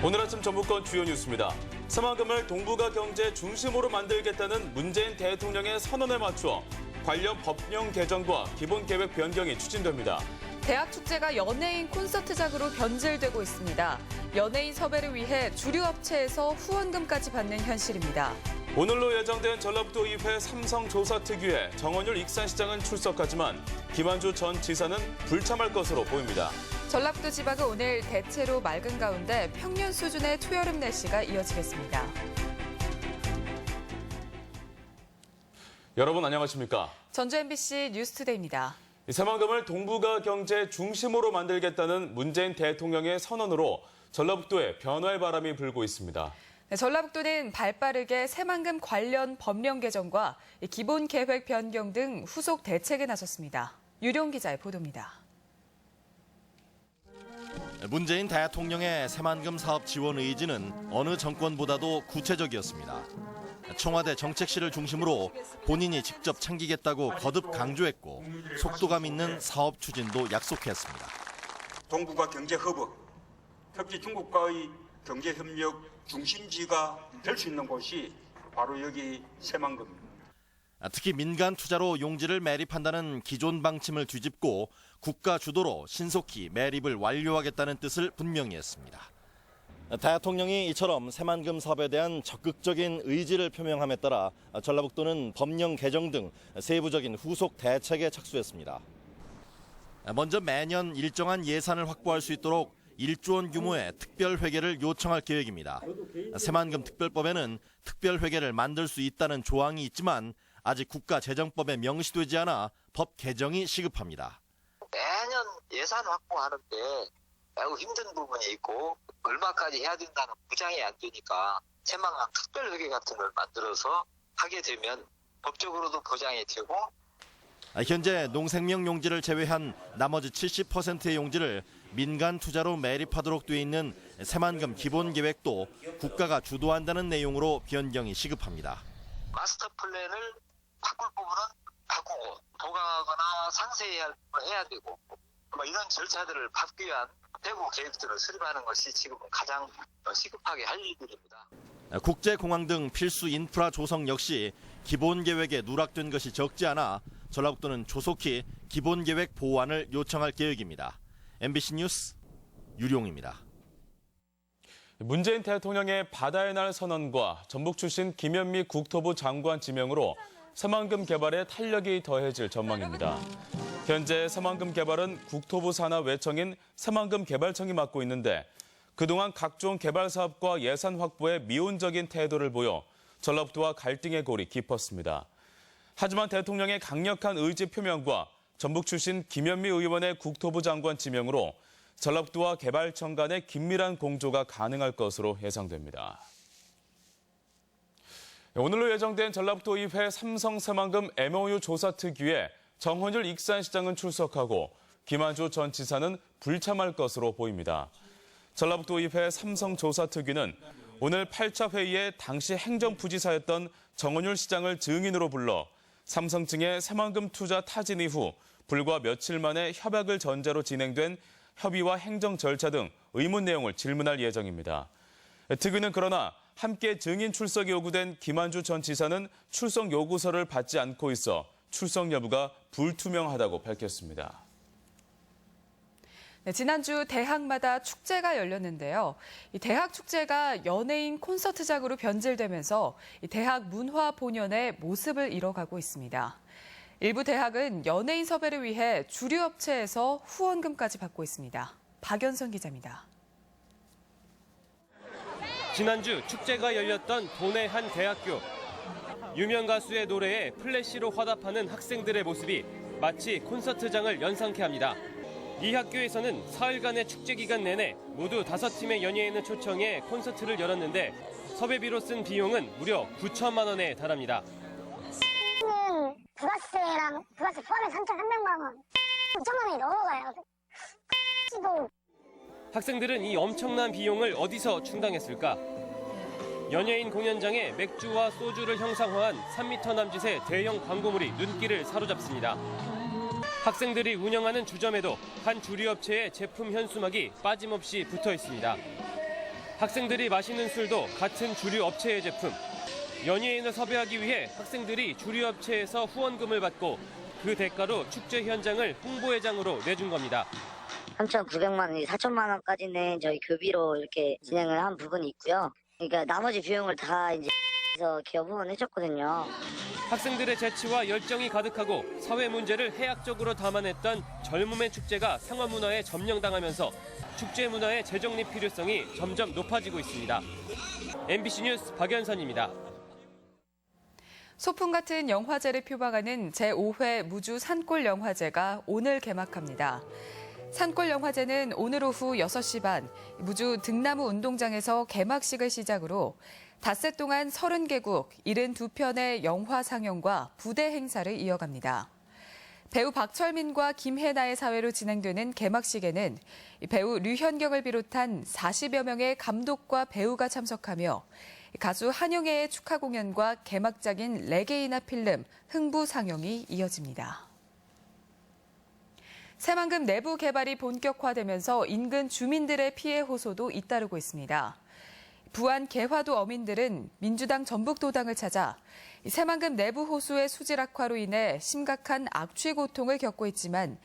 오늘 아침 전북권 주요 뉴스입니다. 새만금을 동북아 경제 중심으로 만들겠다는 문재인 대통령의 선언에 맞춰 관련 법령 개정과 기본계획 변경이 추진됩니다. 대학 축제가 연예인 콘서트장으로 변질되고 있습니다. 연예인 섭외를 위해 주류 업체에서 후원금까지 받는 현실입니다. 오늘로 예정된 전라북도의회 삼성조사특위에 정원율 익산시장은 출석하지만 김한주 전 지사는 불참할 것으로 보입니다. 전라북도 지방은 오늘 대체로 맑은 가운데 평년 수준의 초여름 날씨가 이어지겠습니다. 여러분 안녕하십니까? 전주 MBC 뉴스투데이입니다. 새만금을 동북아 경제 중심으로 만들겠다는 문재인 대통령의 선언으로 전라북도에 변화의 바람이 불고 있습니다. 전라북도는 발빠르게 새만금 관련 법령 개정과 기본 계획 변경 등 후속 대책에 나섰습니다. 유룡 기자의 보도입니다. 문재인 대통령의 새만금 사업 지원 의지는 어느 정권보다도 구체적이었습니다. 청와대 정책실을 중심으로 본인이 직접 챙기겠다고 거듭 강조했고 속도감 있는 사업 추진도 약속했습니다. 동북아 경제 허브, 특히 중국과의 경제 협력 중심지가 될 수 있는 곳이 바로 여기 새만금입니다. 특히 민간 투자로 용지를 매립한다는 기존 방침을 뒤집고 국가 주도로 신속히 매립을 완료하겠다는 뜻을 분명히 했습니다. 대통령이 이처럼 새만금 사업에 대한 적극적인 의지를 표명함에 따라 전라북도는 법령 개정 등 세부적인 후속 대책에 착수했습니다. 먼저 매년 일정한 예산을 확보할 수 있도록 1조 원 규모의 특별회계를 요청할 계획입니다. 새만금 특별법에는 특별회계를 만들 수 있다는 조항이 있지만 아직 국가재정법에 명시되지 않아 법 개정이 시급합니다. 매년 예산 확보하는데 매우 힘든 부분이 있고 얼마까지 해야 된다는 보장이 안 되니까 새만금 특별회계 같은 걸 만들어서 하게 되면 법적으로도 보장이 되고 현재 농생명 용지를 제외한 나머지 70%의 용지를 민간 투자로 매립하도록 돼 있는 새만금 기본 계획도 국가가 주도한다는 내용으로 변경이 시급합니다. 마스터 플랜을 바꿀 부분은 바꾸고 보강하거나 상세해야 되고 이런 절차들을 밟기 위한 세부 계획들을 수립하는 것이 지금 가장 시급하게 할 일들입니다. 국제공항 등 필수 인프라 조성 역시 기본 계획에 누락된 것이 적지 않아 전라북도는 조속히 기본 계획 보완을 요청할 계획입니다. MBC 뉴스 유룡입니다. 문재인 대통령의 바다의 날 선언과 전북 출신 김현미 국토부 장관 지명으로 새만금 개발에 탄력이 더해질 전망입니다. 현재 새만금 개발은 국토부 산하 외청인 새만금 개발청이 맡고 있는데 그동안 각종 개발 사업과 예산 확보에 미온적인 태도를 보여 전라북도와 갈등의 골이 깊었습니다. 하지만 대통령의 강력한 의지 표명과 전북 출신 김현미 의원의 국토부 장관 지명으로 전라북도와 개발청 간의 긴밀한 공조가 가능할 것으로 예상됩니다. 오늘로 예정된 전라북도의회 삼성 새만금 MOU 조사특위에 정원율 익산시장은 출석하고 김한주 전 지사는 불참할 것으로 보입니다. 전라북도의회 삼성조사특위는 오늘 8차 회의에 당시 행정부지사였던 정원율 시장을 증인으로 불러 삼성 측의 새만금 투자 타진 이후 불과 며칠 만에 협약을 전제로 진행된 협의와 행정 절차 등 의문 내용을 질문할 예정입니다. 특위는 그러나 함께 증인 출석이 요구된 김한주 전 지사는 출석 요구서를 받지 않고 있어 출석 여부가 불투명하다고 밝혔습니다. 지난주 대학마다 축제가 열렸는데요. 이 대학 축제가 연예인 콘서트장으로 변질되면서 이 대학 문화 본연의 모습을 잃어가고 있습니다. 일부 대학은 연예인 섭외를 위해 주류 업체에서 후원금까지 받고 있습니다. 박연선 기자입니다. 지난주 축제가 열렸던 도내 한 대학교. 유명 가수의 노래에 플래시로 화답하는 학생들의 모습이 마치 콘서트장을 연상케 합니다. 이 학교에서는 사흘간의 축제 기간 내내 모두 5팀의 연예인을 초청해 콘서트를 열었는데 섭외비로 쓴 비용은 무려 9천만 원에 달합니다. 부가세 포함해서 3,300만 원, 9천만 원이 넘어가요. 학생들은 이 엄청난 비용을 어디서 충당했을까? 연예인 공연장에 맥주와 소주를 형상화한 3m 남짓의 대형 광고물이 눈길을 사로잡습니다. 학생들이 운영하는 주점에도 한 주류 업체의 제품 현수막이 빠짐없이 붙어 있습니다. 학생들이 마시는 술도 같은 주류 업체의 제품. 연예인을 섭외하기 위해 학생들이 주류 업체에서 후원금을 받고 그 대가로 축제 현장을 홍보회장으로 내준 겁니다. 3,900만 원이 4천만 원까지는 저희 교비로 이렇게 진행을 한 부분이 있고요. 그러니까 나머지 비용을 다 이제 해서 기업 후원해줬거든요. 학생들의 재치와 열정이 가득하고 사회 문제를 해학적으로 담아냈던 젊음의 축제가 상업 문화에 점령당하면서 축제 문화의 재정립 필요성이 점점 높아지고 있습니다. MBC 뉴스 박연선입니다. 소풍 같은 영화제를 표방하는 제5회 무주 산골영화제가 오늘 개막합니다. 산골영화제는 오늘 오후 6시 반 무주 등나무 운동장에서 개막식을 시작으로 닷새 동안 30개국 72편의 영화 상영과 부대 행사를 이어갑니다. 배우 박철민과 김혜나의 사회로 진행되는 개막식에는 배우 류현경을 비롯한 40여 명의 감독과 배우가 참석하며 가수 한용애의 축하 공연과 개막작인 레게이나 필름 흥부 상영이 이어집니다. 새만금 내부 개발이 본격화되면서 인근 주민들의 피해 호소도 잇따르고 있습니다. 부안 개화도 어민들은 민주당 전북도당을 찾아 새만금 내부 호수의 수질 악화로 인해 심각한 악취 고통을 겪고 있지만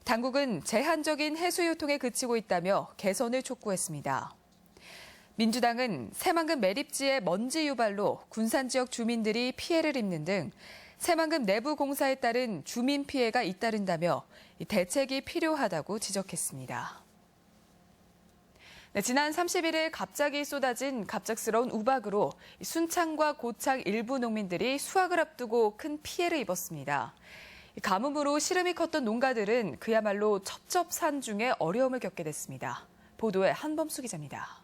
당국은 제한적인 해수 유통에 그치고 있다며 개선을 촉구했습니다. 민주당은 새만금 매립지의 먼지 유발로 군산 지역 주민들이 피해를 입는 등 새만금 내부 공사에 따른 주민 피해가 잇따른다며 대책이 필요하다고 지적했습니다. 지난 31일 갑자기 쏟아진 갑작스러운 우박으로 순창과 고창 일부 농민들이 수확을 앞두고 큰 피해를 입었습니다. 가뭄으로 시름이 컸던 농가들은 그야말로 첩첩산중에 어려움을 겪게 됐습니다. 보도에 한범수 기자입니다.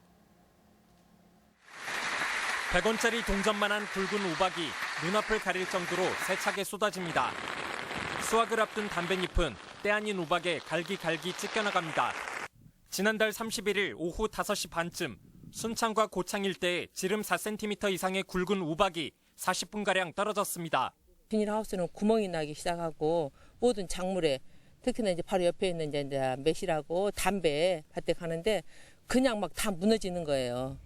100원짜리 동전만한 굵은 우박이 눈앞을 가릴 정도로 세차게 쏟아집니다. 수확을 앞둔 담뱃잎은 때 아닌 우박에 갈기갈기 찢겨나갑니다. 지난달 31일 오후 5시 반쯤 순창과 고창 일대에 지름 4cm 이상의 굵은 우박이 40분가량 떨어졌습니다. 비닐하우스는 구멍이 나기 시작하고 모든 작물에 특히나 이제 바로 옆에 있는 이제 매실하고 담배 밭에 가는데 그냥 막 다 무너지는 거예요.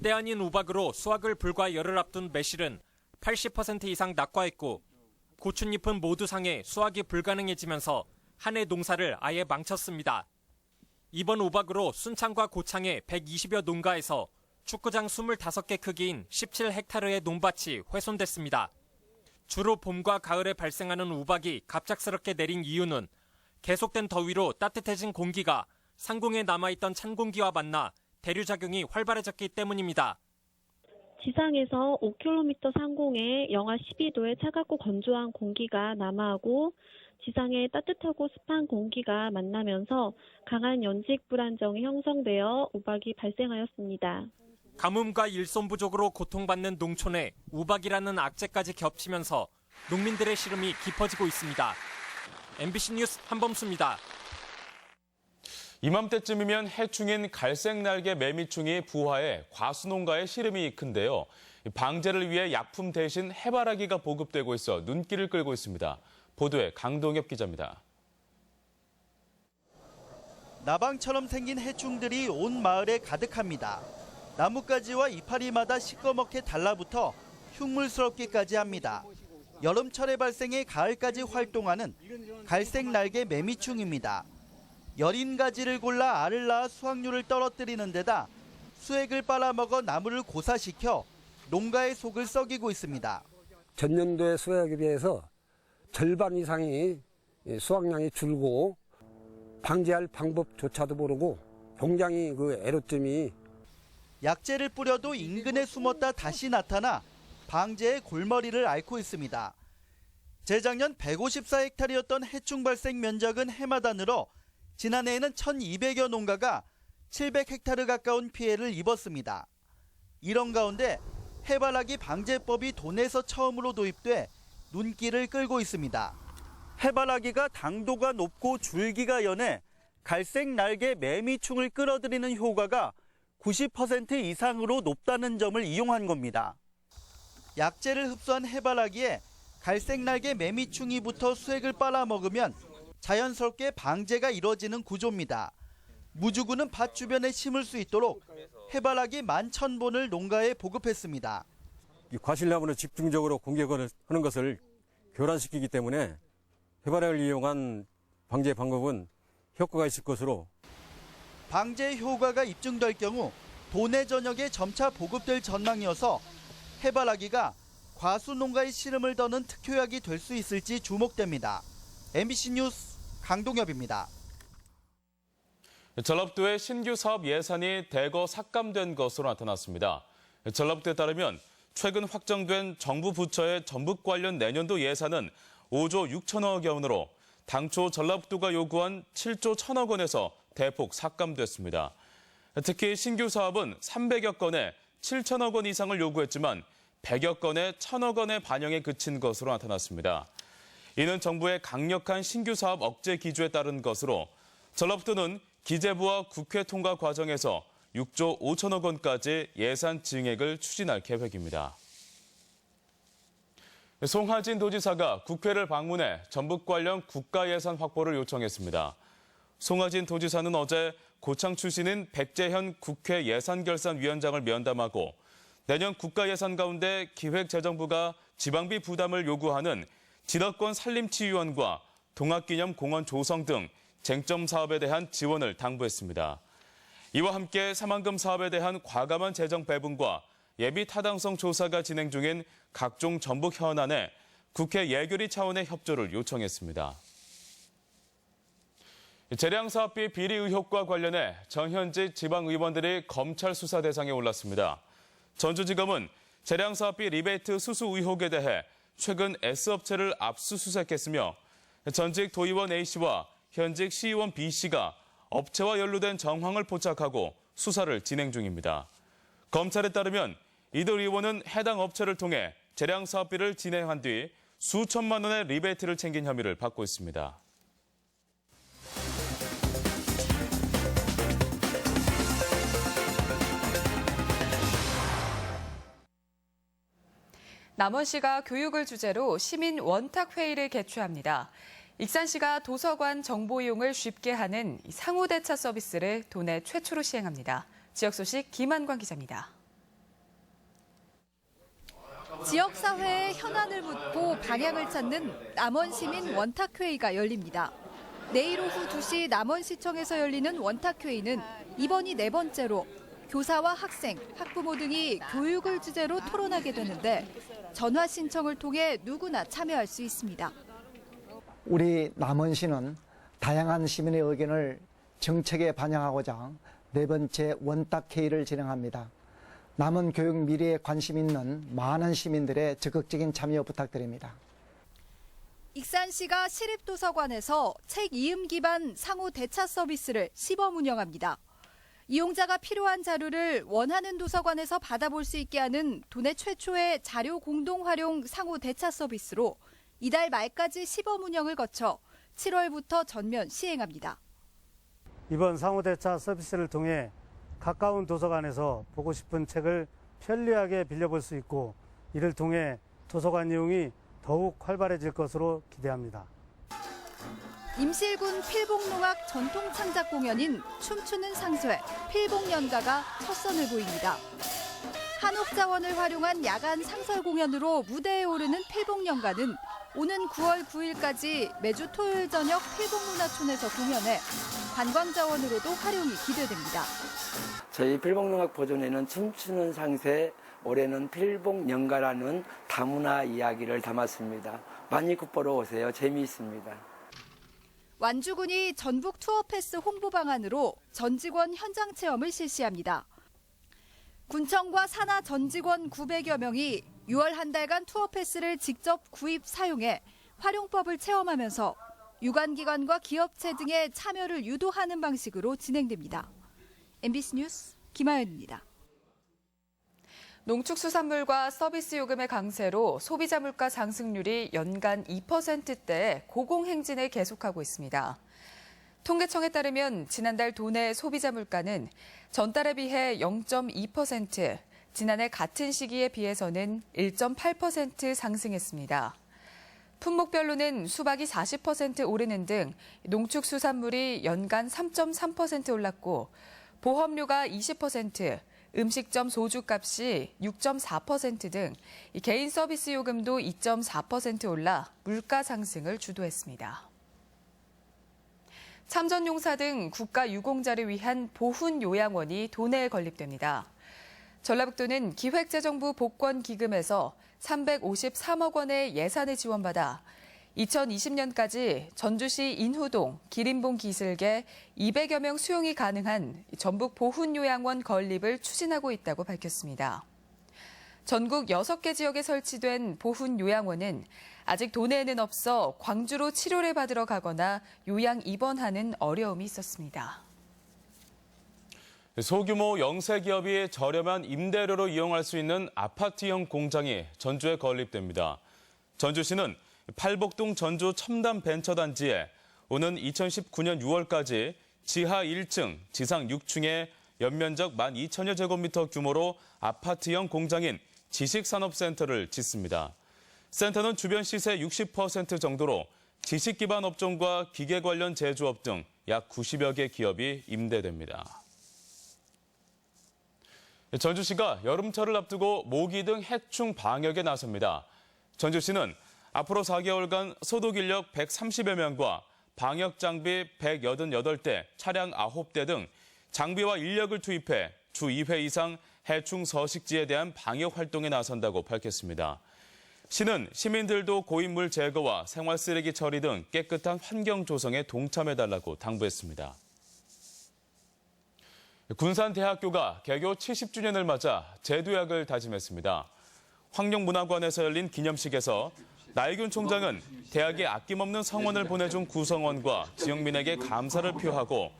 때 아닌 우박으로 수확을 불과 열흘 앞둔 매실은 80% 이상 낙과했고 고추잎은 모두 상해 수확이 불가능해지면서 한 해 농사를 아예 망쳤습니다. 이번 우박으로 순창과 고창의 120여 농가에서 축구장 25개 크기인 17헥타르의 논밭이 훼손됐습니다. 주로 봄과 가을에 발생하는 우박이 갑작스럽게 내린 이유는 계속된 더위로 따뜻해진 공기가 상공에 남아있던 찬 공기와 만나 대류작용이 활발해졌기 때문입니다. 지상에서 5km 상공에 영하 12도의 차갑고 건조한 공기가 남하하고 지상에 따뜻하고 습한 공기가 만나면서 강한 연직 불안정이 형성되어 우박이 발생하였습니다. 가뭄과 일손 부족으로 고통받는 농촌에 우박이라는 악재까지 겹치면서 농민들의 시름이 깊어지고 있습니다. MBC 뉴스 한범수입니다. 이맘때쯤이면 해충인 갈색날개 매미충이 부화해 과수농가의 시름이 큰데요. 방제를 위해 약품 대신 해바라기가 보급되고 있어 눈길을 끌고 있습니다. 보도에 강동엽 기자입니다. 나방처럼 생긴 해충들이 온 마을에 가득합니다. 나뭇가지와 이파리마다 시꺼멓게 달라붙어 흉물스럽기까지 합니다. 여름철에 발생해 가을까지 활동하는 갈색날개 매미충입니다. 여린 가지를 골라 알을 낳아 수확률을 떨어뜨리는 데다 수액을 빨아먹어 나무를 고사시켜 농가의 속을 썩이고 있습니다. 전년도의 수확에 비해서 절반 이상이 수확량이 줄고 방지할 방법조차도 모르고 굉장히 애로점이 약재를 뿌려도 인근에 숨었다 다시 나타나 방제의 골머리를 앓고 있습니다. 재작년 154헥타르였던 해충 발생 면적은 해마다 늘어 지난해에는 1,200여 농가가 700헥타르 가까운 피해를 입었습니다. 이런 가운데 해바라기 방제법이 도내에서 처음으로 도입돼 눈길을 끌고 있습니다. 해바라기가 당도가 높고 줄기가 연해 갈색 날개 매미충을 끌어들이는 효과가 90% 이상으로 높다는 점을 이용한 겁니다. 약재를 흡수한 해바라기에 갈색 날개 매미충이 붙어 수액을 빨아먹으면 자연스럽게 방제가 이루어지는 구조입니다. 무주군은 밭 주변에 심을 수 있도록 해바라기 11,000본을 농가에 보급했습니다. 이 과실나무는 집중적으로 공격을 하는 것을 교란시키기 때문에 해바라기를 이용한 방제 방법은 효과가 있을 것으로. 방제 효과가 입증될 경우 도내 전역에 점차 보급될 전망이어서 해바라기가 과수 농가의 시름을 더는 특효약이 될 수 있을지 주목됩니다. MBC 뉴스 강동엽입니다. 전라북도의 신규 사업 예산이 대거 삭감된 것으로 나타났습니다. 전라북도에 따르면 최근 확정된 정부 부처의 전북 관련 내년도 예산은 5조 6천억 원으로 당초 전라북도가 요구한 7조 1천억 원에서 대폭 삭감됐습니다. 특히 신규 사업은 300여 건에 7천억 원 이상을 요구했지만 100여 건에 1천억 원의 반영에 그친 것으로 나타났습니다. 이는 정부의 강력한 신규 사업 억제 기조에 따른 것으로 전라북도는 기재부와 국회 통과 과정에서 6조 5천억 원까지 예산 증액을 추진할 계획입니다. 송하진 도지사가 국회를 방문해 전북 관련 국가 예산 확보를 요청했습니다. 송하진 도지사는 어제 고창 출신인 백재현 국회 예산결산위원장을 면담하고 내년 국가 예산 가운데 기획재정부가 지방비 부담을 요구하는 지덕권 산림치유원과 동학기념공원 조성 등 쟁점 사업에 대한 지원을 당부했습니다. 이와 함께 새만금 사업에 대한 과감한 재정 배분과 예비 타당성 조사가 진행 중인 각종 전북 현안에 국회 예결위 차원의 협조를 요청했습니다. 재량 사업비 비리 의혹과 관련해 정현직 지방의원들이 검찰 수사 대상에 올랐습니다. 전주지검은 재량 사업비 리베이트 수수 의혹에 대해 최근 S업체를 압수수색했으며 전직 도의원 A씨와 현직 시의원 B씨가 업체와 연루된 정황을 포착하고 수사를 진행 중입니다. 검찰에 따르면 이들 의원은 해당 업체를 통해 재량 사업비를 진행한 뒤 수천만 원의 리베이트를 챙긴 혐의를 받고 있습니다. 남원시가 교육을 주제로 시민 원탁회의를 개최합니다. 익산시가 도서관 정보 이용을 쉽게 하는 상호대차 서비스를 도내 최초로 시행합니다. 지역 소식 김한광 기자입니다. 지역사회의 현안을 묻고 방향을 찾는 남원시민 원탁회의가 열립니다. 내일 오후 2시 남원시청에서 열리는 원탁회의는 이번이 4번째로 교사와 학생, 학부모 등이 교육을 주제로 토론하게 되는데 전화 신청을 통해 누구나 참여할 수 있습니다. 우리 남원시는 다양한 시민의 의견을 정책에 반영하고자 4번째 원탁회의를 진행합니다. 남원 교육 미래에 관심 있는 많은 시민들의 적극적인 참여 부탁드립니다. 익산시가 시립도서관에서 책 이음 기반 상호 대차 서비스를 시범 운영합니다. 이용자가 필요한 자료를 원하는 도서관에서 받아볼 수 있게 하는 도내 최초의 자료 공동 활용 상호 대차 서비스로 이달 말까지 시범 운영을 거쳐 7월부터 전면 시행합니다. 이번 상호 대차 서비스를 통해 가까운 도서관에서 보고 싶은 책을 편리하게 빌려볼 수 있고 이를 통해 도서관 이용이 더욱 활발해질 것으로 기대합니다. 임실군 필봉농악 전통창작 공연인 춤추는 상쇠 필봉연가가 첫 선을 보입니다. 한옥자원을 활용한 야간 상설 공연으로 무대에 오르는 필봉연가는 오는 9월 9일까지 매주 토요일 저녁 필봉문화촌에서 공연해 관광자원으로도 활용이 기대됩니다. 저희 필봉농악 버전에는 춤추는 상세, 올해는 필봉연가라는 다문화 이야기를 담았습니다. 많이 굿보러 오세요. 재미있습니다. 완주군이 전북 투어 패스 홍보 방안으로 전 직원 현장 체험을 실시합니다. 군청과 산하 전 직원 900여 명이 6월 한 달간 투어 패스를 직접 구입 사용해 활용법을 체험하면서 유관기관과 기업체 등의 참여를 유도하는 방식으로 진행됩니다. MBC 뉴스 김하연입니다. 농축수산물과 서비스 요금의 강세로 소비자 물가 상승률이 연간 2%대의 고공행진을 계속하고 있습니다. 통계청에 따르면 지난달 도내 소비자 물가는 전달에 비해 0.2%, 지난해 같은 시기에 비해서는 1.8% 상승했습니다. 품목별로는 수박이 40% 오르는 등 농축수산물이 연간 3.3% 올랐고 보험료가 20%, 음식점 소주값이 6.4% 등 개인 서비스 요금도 2.4% 올라 물가 상승을 주도했습니다. 참전용사 등 국가유공자를 위한 보훈요양원이 돈에 건립됩니다. 전라북도는 기획재정부 복권기금에서 353억 원의 예산을 지원받아 2020년까지 전주시 인후동, 기린봉 기슭에 200여 명 수용이 가능한 전북 보훈요양원 건립을 추진하고 있다고 밝혔습니다. 전국 6개 지역에 설치된 보훈요양원은 아직 도내에는 없어 광주로 치료를 받으러 가거나 요양 입원하는 어려움이 있었습니다. 소규모 영세 기업이 저렴한 임대료로 이용할 수 있는 아파트형 공장이 전주에 건립됩니다. 전주시는 팔복동 전주 첨단 벤처단지에 오는 2019년 6월까지 지하 1층, 지상 6층의 연면적 12,000여 제곱미터 규모로 아파트형 공장인 지식산업센터를 짓습니다. 센터는 주변 시세 60% 정도로 지식 기반 업종과 기계 관련 제조업 등 약 90여 개 기업이 임대됩니다. 전주시가 여름철을 앞두고 모기 등 해충 방역에 나섭니다. 전주시는 앞으로 4개월간 소독 인력 130여 명과 방역 장비 188대, 차량 9대 등 장비와 인력을 투입해 주 2회 이상 해충 서식지에 대한 방역 활동에 나선다고 밝혔습니다. 시는 시민들도 고인물 제거와 생활 쓰레기 처리 등 깨끗한 환경 조성에 동참해달라고 당부했습니다. 군산대학교가 개교 70주년을 맞아 재도약을 다짐했습니다. 황룡문화관에서 열린 기념식에서 나혜균 총장은 대학에 아낌없는 성원을 보내준 구성원과 지역민에게 감사를 표하고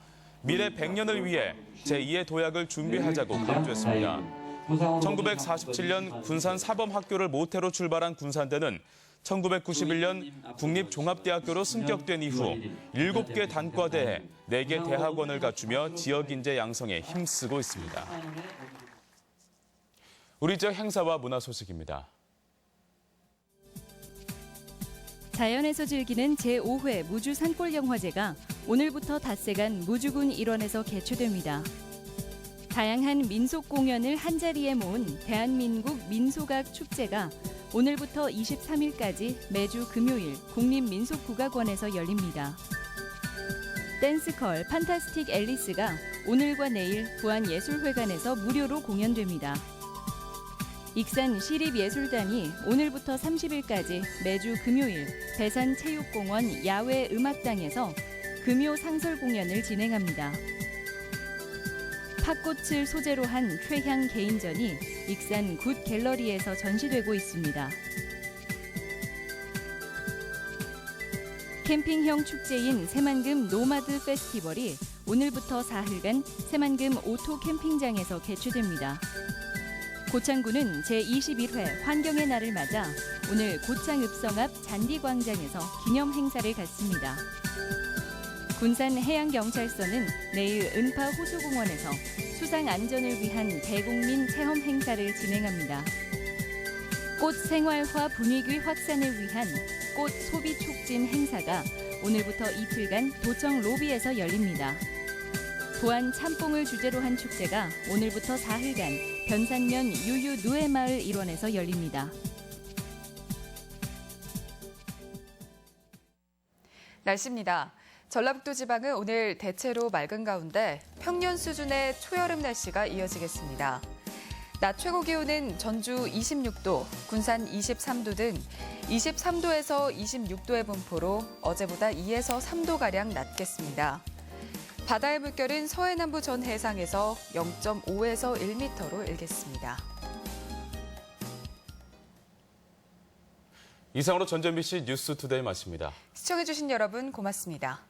미래 100년을 위해 제2의 도약을 준비하자고 강조했습니다. 1947년 군산사범학교를 모태로 출발한 군산대는 1991년 국립종합대학교로 승격된 이후 7개 단과대에 4개 대학원을 갖추며 지역인재 양성에 힘쓰고 있습니다. 우리 지역 행사와 문화 소식입니다. 자연에서 즐기는 제5회 무주 산골영화제가 오늘부터 닷새간 무주군 일원에서 개최됩니다. 다양한 민속 공연을 한자리에 모은 대한민국 민속악 축제가 오늘부터 23일까지 매주 금요일 국립민속국악원에서 열립니다. 댄스컬 판타스틱 앨리스가 오늘과 내일 부안예술회관에서 무료로 공연됩니다. 익산 시립예술단이 오늘부터 30일까지 매주 금요일 배산체육공원 야외음악당에서 금요 상설 공연을 진행합니다. 팥꽃을 소재로 한 최향 개인전이 익산 굿 갤러리에서 전시되고 있습니다. 캠핑형 축제인 새만금 노마드 페스티벌이 오늘부터 사흘간 새만금 오토 캠핑장에서 개최됩니다. 고창군은 제21회 환경의 날을 맞아 오늘 고창 읍성 앞 잔디광장에서 기념 행사를 갖습니다. 군산해양경찰서는 내일 은파 호수공원에서 수상 안전을 위한 대국민 체험 행사를 진행합니다. 꽃 생활화 분위기 확산을 위한 꽃 소비 촉진 행사가 오늘부터 이틀간 도청 로비에서 열립니다. 부안 참뽕을 주제로 한 축제가 오늘부터 사흘간 변산면 유유 누에마을 일원에서 열립니다. 날씨입니다. 전라북도 지방은 오늘 대체로 맑은 가운데 평년 수준의 초여름 날씨가 이어지겠습니다. 낮 최고 기온은 전주 26도, 군산 23도 등 23도에서 26도의 분포로 어제보다 2에서 3도가량 낮겠습니다. 바다의 물결은 서해남부 전 해상에서 0.5에서 1m로 일겠습니다. 이상으로 전주 MBC 뉴스투데이 마칩니다. 시청해주신 여러분 고맙습니다.